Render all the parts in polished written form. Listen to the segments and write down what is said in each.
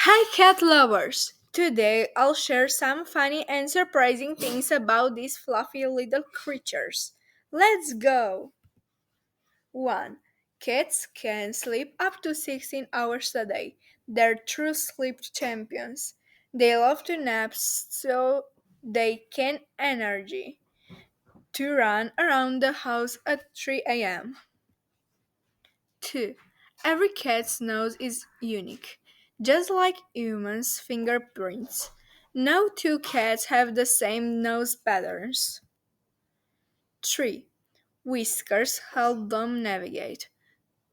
Hi, cat lovers! Today I'll share some funny and surprising things about these fluffy little creatures. Let's go! 1. Cats can sleep up to 16 hours a day. They're true sleep champions. They love to nap so they can energy to run around the house at 3 a.m. 2. Every cat's nose is unique. Just like humans' fingerprints, no two cats have the same nose patterns. 3. Whiskers help them navigate.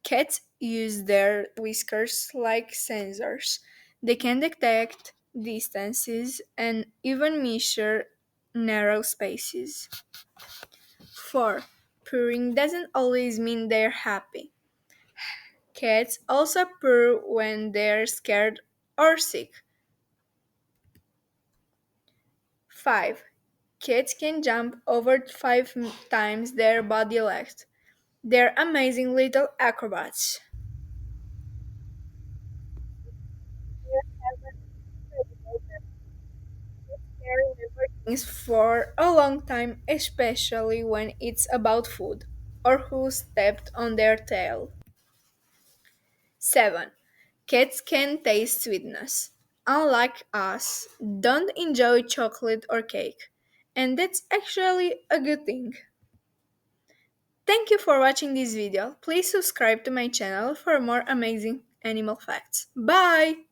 Cats use their whiskers like sensors. They can detect distances and even measure narrow spaces. 4. Purring doesn't always mean they're happy. Cats also purr when they're scared or sick. 5. Cats can jump over times their body length. They're amazing little acrobats. Things for a long time, especially when it's about food or who stepped on their tail. 7. Cats can taste sweetness. Unlike us, don't enjoy chocolate or cake. And that's actually a good thing. Thank you for watching this video. Please subscribe to my channel for more amazing animal facts. Bye!